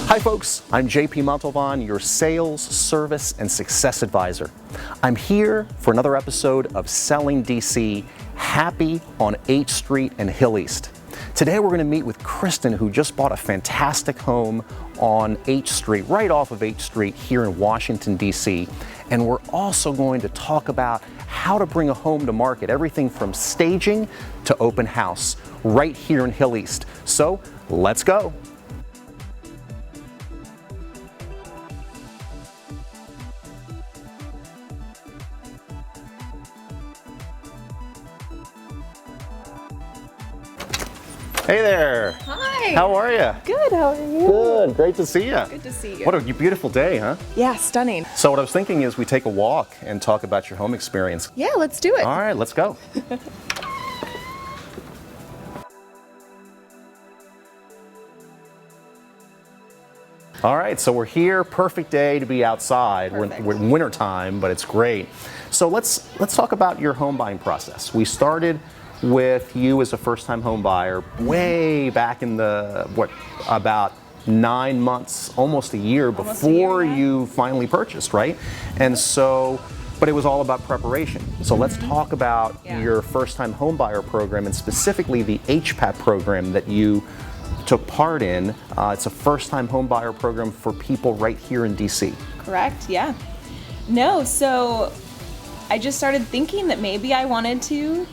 Hi folks, I'm JP Montalvan, your sales, service, and success advisor. I'm here for another episode of Selling DC, happy on 8th Street and Hill East. Today we're going to meet with Kristin, who just bought a fantastic home on 8th Street, right off of 8th Street here in Washington, DC. And we're also going to talk about how to bring a home to market, everything from staging to open house, right here in Hill East. So let's go. Hey there. Hi. How are you? Good, how are you? Good, great to see you. Good to see you. What a beautiful day, huh? Yeah, stunning. So what I was thinking is we take a walk and talk about your home experience. Yeah, let's do it. All right, let's go. All right, so we're here, perfect day to be outside. We're in winter time, but it's great. So let's talk about your home buying process. We started with you as a first-time home buyer way back in the, about 9 months, almost a year before you finally purchased, right? And so, but it was all about preparation. So let's talk about your first-time home buyer program, and specifically the HPAP program that you took part in. It's a first-time home buyer program for people right here in DC. Correct, yeah. No, so I just started thinking that maybe I wanted to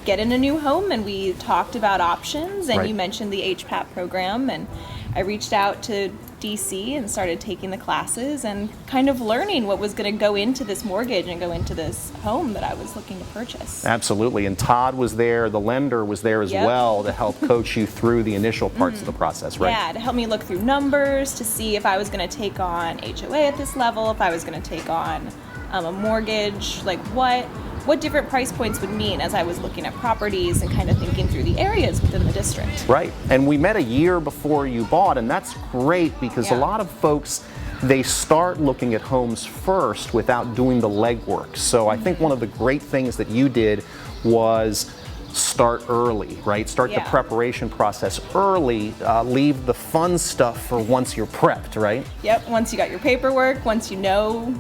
get in a new home, and we talked about options, and you mentioned the HPAP program, and I reached out to DC and started taking the classes and kind of learning what was going to go into this mortgage and go into this home that I was looking to purchase. Absolutely, and Todd was there, the lender was there as well to help coach you through the initial parts of the process, right? Yeah, to help me look through numbers, to see if I was going to take on HOA at this level, if I was going to take on a mortgage, like what different price points would mean as I was looking at properties and kind of thinking through the areas within the district. Right, and we met a year before you bought, and that's great because a lot of folks, they start looking at homes first without doing the legwork. So I think one of the great things that you did was start early, right? Start the preparation process early, leave the fun stuff for once you're prepped, right? Yep, once you got your paperwork, once you know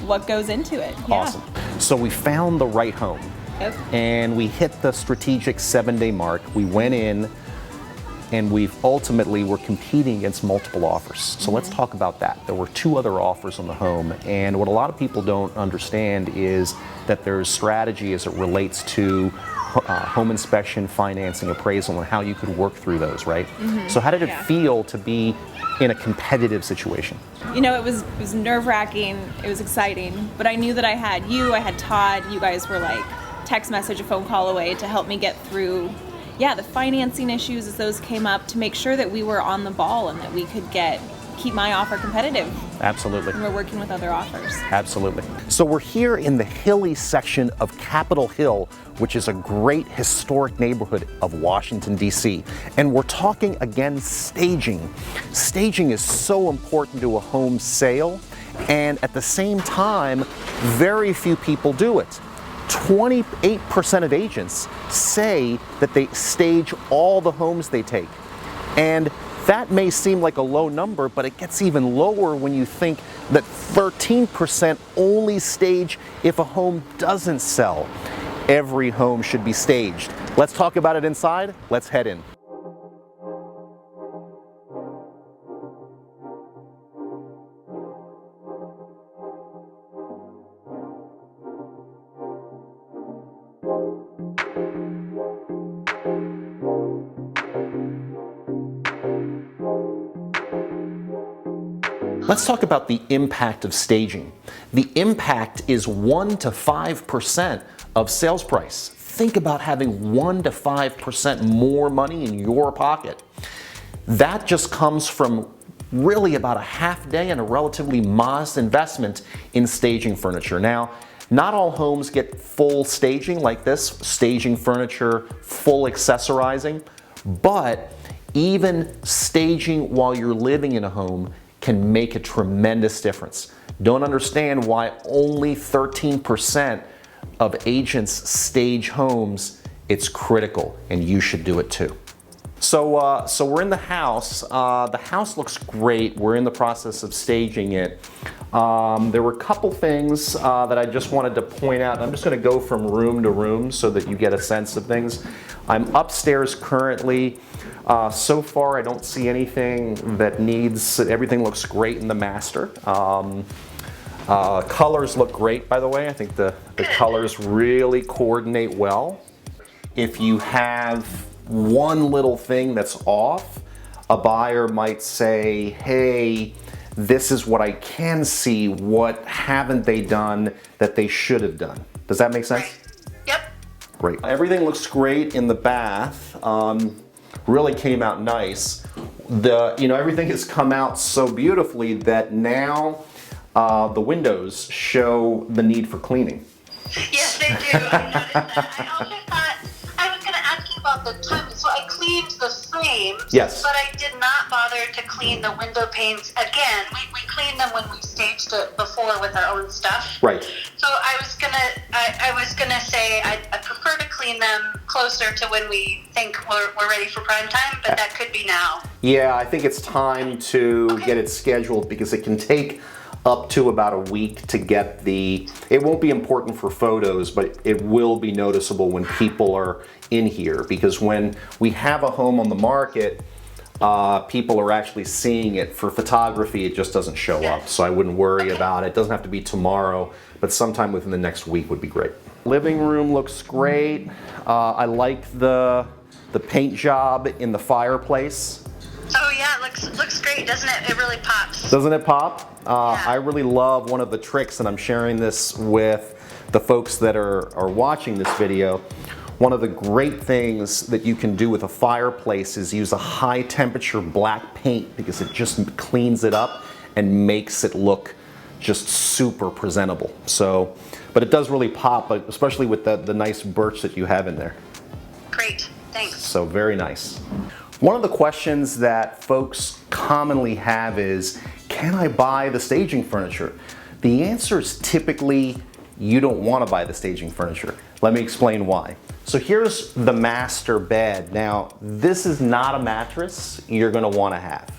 what goes into it. Awesome. So we found the right home, and we hit the strategic 7-day mark. We went in, and we're competing against multiple offers. So let's talk about that. There were 2 other offers on the home, and what a lot of people don't understand is that there's strategy as it relates to home inspection, financing, appraisal, and how you could work through those, right? So how did it feel to be in a competitive situation? You know, it was nerve-wracking, it was exciting, but I knew that I had you, I had Todd, you guys were like text message, a phone call away to help me get through, the financing issues as those came up, to make sure that we were on the ball and that we could keep my offer competitive. Absolutely. And we're working with other offers. Absolutely. So we're here in the hilly section of Capitol Hill, which is a great historic neighborhood of Washington, D.C. And we're talking again staging. Staging is so important to a home sale, and at the same time, very few people do it. 28% of agents say that they stage all the homes they take. And that may seem like a low number, but it gets even lower when you think that 13% only stage if a home doesn't sell. Every home should be staged. Let's talk about it inside. Let's head in. Let's talk about the impact of staging. The impact is 1 to 5% of sales price. Think about having 1 to 5% more money in your pocket. That just comes from really about a half day and a relatively modest investment in staging furniture. Now, not all homes get full staging like this, staging furniture, full accessorizing, but even staging while you're living in a home can make a tremendous difference. Don't understand why only 13% of agents stage homes. It's critical, and you should do it too. So we're in the house. The house looks great. We're in the process of staging it. There were a couple things that I just wanted to point out. I'm just going to go from room to room so that you get a sense of things. I'm upstairs currently. So far, I don't see anything that needs. Everything looks great in the master. Colors look great, by the way. I think the colors really coordinate well. If you have one little thing that's off, a buyer might say, hey, this is what I can see, what haven't they done that they should have done? Does that make sense? Yep. Great. Everything looks great in the bath. Really came out nice. Everything has come out so beautifully that now the windows show the need for cleaning. Yes, they do. I noticed that. I also thought I was going to ask you about the timing. So I cleaned the frames, Yes. but I did not bother to clean the window panes again. We cleaned them when we staged it before with our own stuff. Right. So I was gonna say I prefer to clean them closer to when we think we're ready for prime time, but that could be now. Yeah, I think it's time to get it scheduled because it can take up to about a week to get it won't be important for photos, but it will be noticeable when people are in here, because when we have a home on the market, people are actually seeing it. For photography, it just doesn't show up, so I wouldn't worry about it. It doesn't have to be tomorrow, but sometime within the next week would be great. Living room looks great. I like the paint job in the fireplace. Oh yeah, it looks great, doesn't it? It really pops. Doesn't it pop? Yeah. I really love one of the tricks, and I'm sharing this with the folks that are watching this video. One of the great things that you can do with a fireplace is use a high temperature black paint, because it just cleans it up and makes it look just super presentable. So, but it does really pop, especially with the nice birch that you have in there. Great, thanks. So very nice. One of the questions that folks commonly have is, can I buy the staging furniture? The answer is typically, you don't want to buy the staging furniture. Let me explain why. So here's the master bed. Now, this is not a mattress you're going to want to have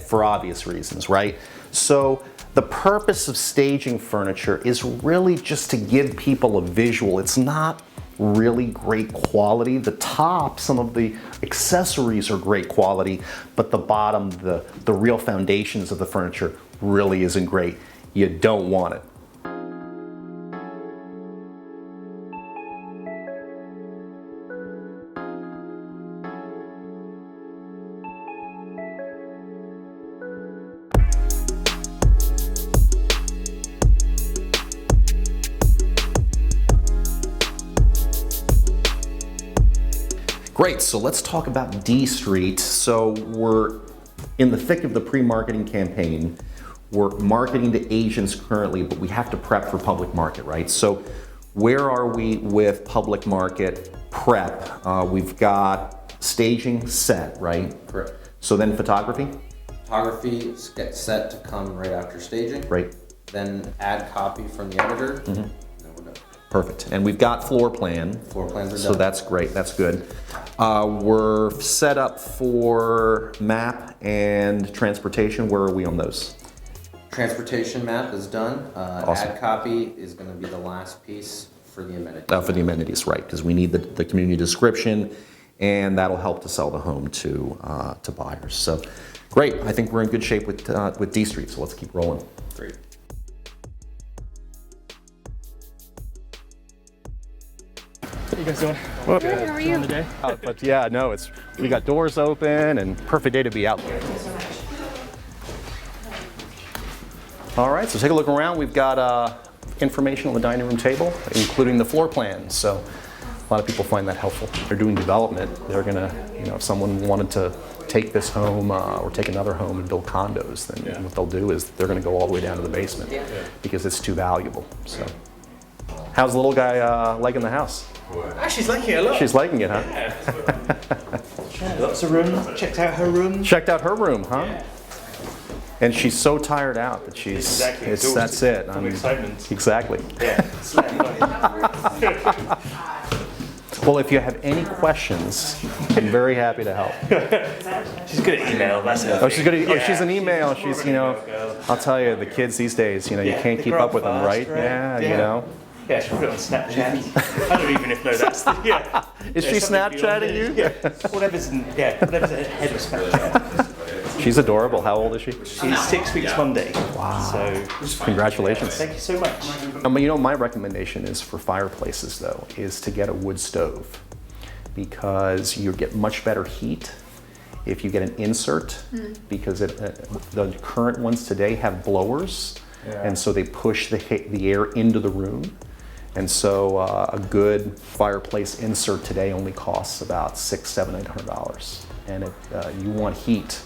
for obvious reasons, right? So the purpose of staging furniture is really just to give people a visual. It's not really great quality. The top, some of the accessories are great quality, but the bottom, the real foundations of the furniture really isn't great. You don't want it. Great, so let's talk about D Street. So we're in the thick of the pre-marketing campaign. We're marketing to agents currently, but we have to prep for public market, right? So where are we with public market prep? We've got staging set, right? Correct. So then photography? Photography gets set to come right after staging. Right. Then add copy from the editor. Mm-hmm. Then we're done. Perfect. And we've got floor plan. Floor plans are done. So that's great, that's good. We're set up for map and transportation. Where are we on those? Transportation map is done. Awesome. Add copy is going to be the last piece for the amenities. For the amenities, right, because we need the community description, and that'll help to sell the home to buyers. So great, I think we're in good shape with D Street, so let's keep rolling. Great. How you guys doing? Good, how are you? On the day? But yeah, no, we got doors open and perfect day to be out. All right, so take a look around. We've got information on the dining room table, including the floor plan. So a lot of people find that helpful. They're doing development. They're gonna, if someone wanted to take this home or take another home and build condos, then what they'll do is they're gonna go all the way down to the basement because it's too valuable. So, how's the little guy liking the house? She's liking it a lot. She's liking it, huh? Lots of room. Checked out her room. Checked out her room, huh? Yeah. And she's so tired out that she's. Exactly. That's it. Full excitement. Exactly. Yeah. Well, if you have any questions, I'm very happy to help. She's good at email, that's it. Oh, she's good at, she's an email. She's, I'll tell you, the kids these days, you can't keep up with them, right? Yeah, Yeah, she'll put it on Snapchat. I don't even know that's the, Is she Snapchatting you? Yeah, whatever's ahead of Snapchat. She's adorable. How old is she? She's 6 weeks Monday. Wow. So congratulations. Thank you so much. My recommendation is for fireplaces, though, is to get a wood stove because you get much better heat if you get an insert because the current ones today have blowers, and so they push the air into the room. And so a good fireplace insert today only costs about $600, $700, and you want heat.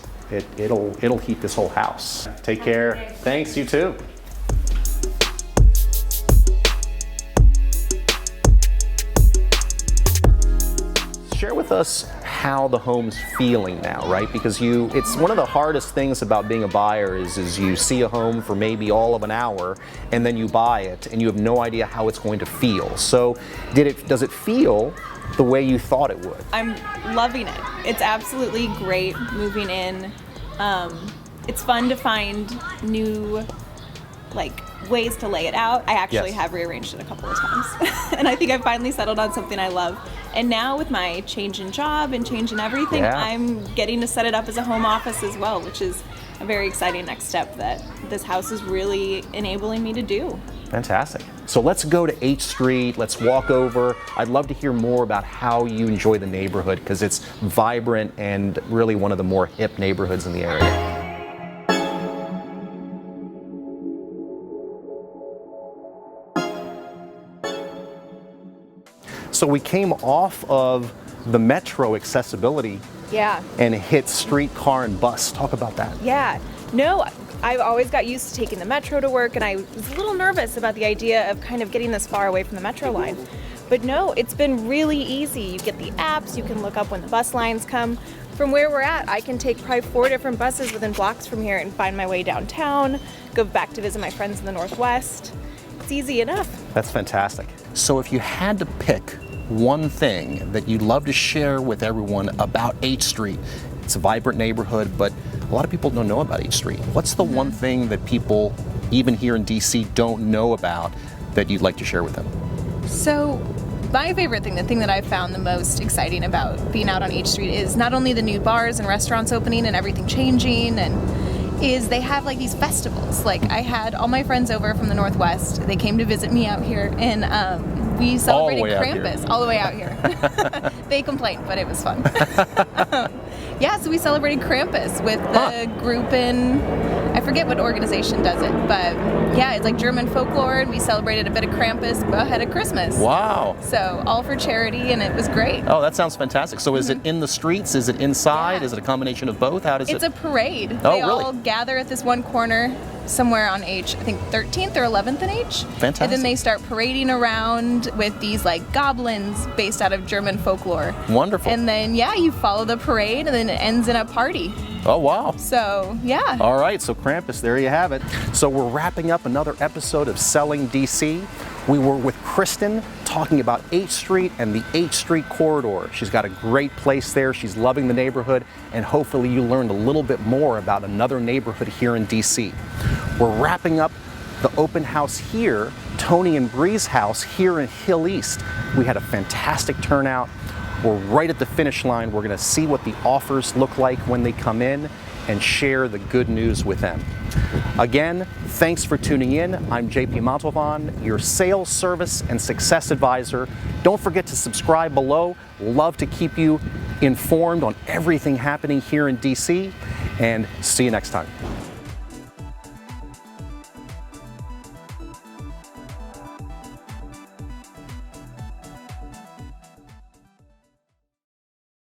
It'll heat this whole house. Take care. Thanks, you too. Share with us how the home's feeling now, right? Because it's one of the hardest things about being a buyer is you see a home for maybe all of an hour and then you buy it and you have no idea how it's going to feel. So does it feel the way you thought it would? I'm loving it. It's absolutely great moving in. It's fun to find new ways to lay it out. I actually have rearranged it a couple of times. And I think I finally settled on something I love. And now with my change in job and change in everything, I'm getting to set it up as a home office as well, which is a very exciting next step that this house is really enabling me to do. Fantastic. So let's go to H Street. Let's walk over. I'd love to hear more about how you enjoy the neighborhood because it's vibrant and really one of the more hip neighborhoods in the area. So we came off of the metro accessibility and hit streetcar and bus. Talk about that. Yeah. No, I've always got used to taking the metro to work, and I was a little nervous about the idea of kind of getting this far away from the metro line. But no, it's been really easy. You get the apps, you can look up when the bus lines come. From where we're at, I can take probably 4 different buses within blocks from here and find my way downtown, go back to visit my friends in the Northwest. It's easy enough. That's fantastic. So if you had to pick one thing that you'd love to share with everyone about H Street, it's a vibrant neighborhood, but a lot of people don't know about H Street. What's the one thing that people, even here in DC, don't know about that you'd like to share with them? So my favorite thing, the thing that I've found the most exciting about being out on H Street is not only the new bars and restaurants opening and everything changing, is they have these festivals. I had all my friends over from the Northwest. They came to visit me out here, and we celebrated Krampus all the way out here. They complained, but it was fun. So we celebrated Krampus with the group in, I forget what organization does it, but it's German folklore, and we celebrated a bit of Krampus ahead of Christmas. Wow. So all for charity, and it was great. Oh, that sounds fantastic. So is it in the streets? Is it inside? Is it a combination of both? How does It's a parade. Oh, they really? all gather at this one corner somewhere on H, I think 13th or 11th in H. Fantastic. And then they start parading around with these goblins based out of German folklore. Wonderful. And then, you follow the parade, and then it ends in a party. Oh, wow. So, yeah. All right, so Krampus, there you have it. So we're wrapping up another episode of Selling DC. We were with Kristin talking about H Street and the H Street corridor. She's got a great place there. She's loving the neighborhood, and hopefully you learned a little bit more about another neighborhood here in DC. We're wrapping up the open house here, Tony and Brie's house here in Hill East. We had a fantastic turnout. We're right at the finish line. We're going to see what the offers look like when they come in and share the good news with them. Again, thanks for tuning in. I'm JP Montalvan, your sales, service, and success advisor. Don't forget to subscribe below. Love to keep you informed on everything happening here in DC, and see you next time.